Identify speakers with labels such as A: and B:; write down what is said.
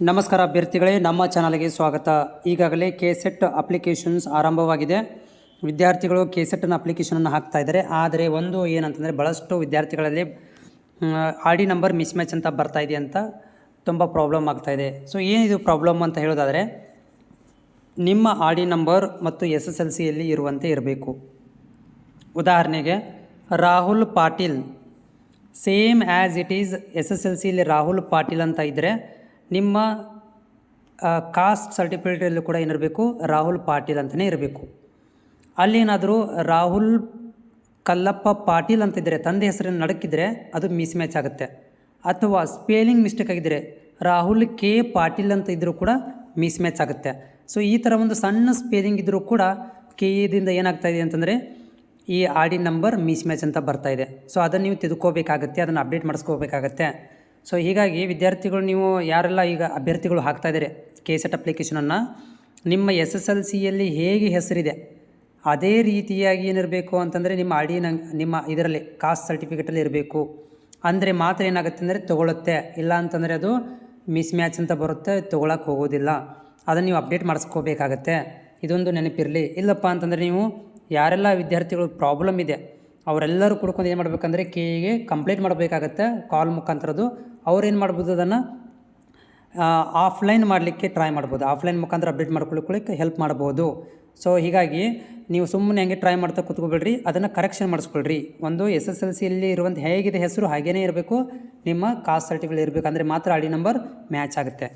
A: ನಮಸ್ಕಾರ ಅಭ್ಯರ್ಥಿಗಳೇ, ನಮ್ಮ ಚಾನಲ್ಗೆ ಸ್ವಾಗತ. ಈಗಾಗಲೇ ಕೆಸೆಟ್ ಅಪ್ಲಿಕೇಶನ್ಸ್ ಆರಂಭವಾಗಿದೆ. ವಿದ್ಯಾರ್ಥಿಗಳು ಕೆಸೆಟ್ನ ಅಪ್ಲಿಕೇಶನನ್ನು ಹಾಕ್ತಾ ಇದ್ದಾರೆ. ಆದರೆ ಒಂದು ಏನಂತಂದರೆ ಭಾಳಷ್ಟು ವಿದ್ಯಾರ್ಥಿಗಳಲ್ಲಿ R D number mismatch ಅಂತ ಬರ್ತಾ ಇದೆ ಅಂತ ತುಂಬ ಪ್ರಾಬ್ಲಮ್ ಆಗ್ತಾ ಇದೆ. ಸೊ ಏನಿದು ಪ್ರಾಬ್ಲಮ್ ಅಂತ ಹೇಳೋದಾದರೆ, ನಿಮ್ಮ ಆರ್ ಡಿ ನಂಬರ್ ಮತ್ತು SSLCಯಲ್ಲಿ ಇರುವಂತೆ ಇರಬೇಕು. ಉದಾಹರಣೆಗೆ Rahul Patil same as it is SSLCಯಲ್ಲಿ ರಾಹುಲ್ ಪಾಟೀಲ್ ಅಂತ ಇದ್ದರೆ, ನಿಮ್ಮ ಕಾಸ್ಟ್ ಸರ್ಟಿಫಿಕೇಟಲ್ಲೂ ಕೂಡ ಏನಿರಬೇಕು, ರಾಹುಲ್ ಪಾಟೀಲ್ ಅಂತಲೇ ಇರಬೇಕು. ಅಲ್ಲೇನಾದರೂ ರಾಹುಲ್ ಕಲ್ಲಪ್ಪ ಪಾಟೀಲ್ ಅಂತಿದ್ದರೆ, ತಂದೆ ಹೆಸರನ್ನು ನಡಕ್ಕಿದ್ರೆ ಅದು ಮಿಸ್ ಮ್ಯಾಚ್ ಆಗುತ್ತೆ. ಅಥವಾ ಸ್ಪೆಲ್ಲಿಂಗ್ ಮಿಸ್ಟೇಕ್ ಆಗಿದ್ದರೆ ರಾಹುಲ್ ಕೆ ಪಾಟೀಲ್ ಅಂತ ಇದ್ದರೂ ಕೂಡ ಮಿಸ್ ಮ್ಯಾಚ್ ಆಗುತ್ತೆ. ಸೊ ಈ ಥರ ಒಂದು ಸಣ್ಣ ಸ್ಪೆಲ್ಲಿಂಗ್ ಇದ್ದರೂ ಕೂಡ ಕೆದಿಂದ ಏನಾಗ್ತಾ ಇದೆ ಅಂತಂದರೆ ಈ R D number mismatch ಅಂತ ಬರ್ತಾ ಇದೆ. ಸೊ ಅದನ್ನು ನೀವು ತಿಳ್ಕೋಬೇಕಾಗತ್ತೆ, ಅದನ್ನು ಅಪ್ಡೇಟ್ ಮಾಡಿಸ್ಕೋಬೇಕಾಗತ್ತೆ. ಸೊ ಹೀಗಾಗಿ ವಿದ್ಯಾರ್ಥಿಗಳು, ನೀವು ಯಾರೆಲ್ಲ ಈಗ ಅಭ್ಯರ್ಥಿಗಳು ಹಾಕ್ತಾ ಇದ್ದಾರೆ ಕೆಸೆಟ್ ಅಪ್ಲಿಕೇಶನನ್ನು, ನಿಮ್ಮ SSLCಯಲ್ಲಿ ಹೇಗೆ ಹೆಸರಿದೆ ಅದೇ ರೀತಿಯಾಗಿ ಏನಿರಬೇಕು ಅಂತಂದರೆ ನಿಮ್ಮ ಆರ್ ಡಿ ನಿಮ್ಮ ಇದರಲ್ಲಿ ಕಾಸ್ಟ್ ಸರ್ಟಿಫಿಕೇಟಲ್ಲಿ ಇರಬೇಕು. ಅಂದರೆ ಮಾತ್ರ ಏನಾಗುತ್ತೆ ಅಂದರೆ ತೊಗೊಳುತ್ತೆ, ಇಲ್ಲ ಅಂತಂದರೆ ಅದು ಮಿಸ್ ಮ್ಯಾಚ್ ಅಂತ ಬರುತ್ತೆ, ತೊಗೊಳಕ್ಕೆ ಹೋಗೋದಿಲ್ಲ. ಅದನ್ನು ನೀವು ಅಪ್ಡೇಟ್ ಮಾಡಿಸ್ಕೋಬೇಕಾಗತ್ತೆ. ಇದೊಂದು ನೆನಪಿರಲಿ. ಇಲ್ಲಪ್ಪ ಅಂತಂದರೆ ನೀವು ಯಾರೆಲ್ಲ ವಿದ್ಯಾರ್ಥಿಗಳು ಪ್ರಾಬ್ಲಮ್ ಇದೆ ಅವರೆಲ್ಲರೂ ಕುಡ್ಕೊಂಡು ಏನು ಮಾಡಬೇಕಂದ್ರೆ ಕೆಗೆ ಕಂಪ್ಲೇಂಟ್ ಮಾಡಬೇಕಾಗತ್ತೆ ಕಾಲ್ ಮುಖಾಂತರದ್ದು. ಅವ್ರೇನು ಮಾಡ್ಬೋದು, ಅದನ್ನು ಆಫ್ಲೈನ್ ಮಾಡಲಿಕ್ಕೆ ಟ್ರೈ ಮಾಡ್ಬೋದು. ಆಫ್ಲೈನ್ ಮುಖಾಂತರ ಅಪ್ಡೇಟ್ ಮಾಡ್ಕೊಳ್ಳಿಕ್ಕೆ ಹೆಲ್ಪ್ ಮಾಡ್ಬೋದು. ಸೊ ಹೀಗಾಗಿ ನೀವು ಸುಮ್ಮನೆ ಹಂಗೆ ಟ್ರೈ ಮಾಡ್ತಾ ಕೂತ್ಕೊಬೇಡ್ರಿ, ಅದನ್ನು ಕರೆಕ್ಷನ್ ಮಾಡಿಸ್ಕೊಳ್ರಿ. ಒಂದು SSLCಯಲ್ಲಿ ಇರುವಂಥ ಹೇಗಿದೆ ಹೆಸರು ಹಾಗೇ ಇರಬೇಕು, ನಿಮ್ಮ ಕಾಸ್ಟ್ ಸರ್ಟಿಫಿಕೇಟ್ ಇರಬೇಕು, ಅಂದರೆ ಮಾತ್ರ ಆರ್ ಡಿ ನಂಬರ್ ಮ್ಯಾಚ್ ಆಗುತ್ತೆ.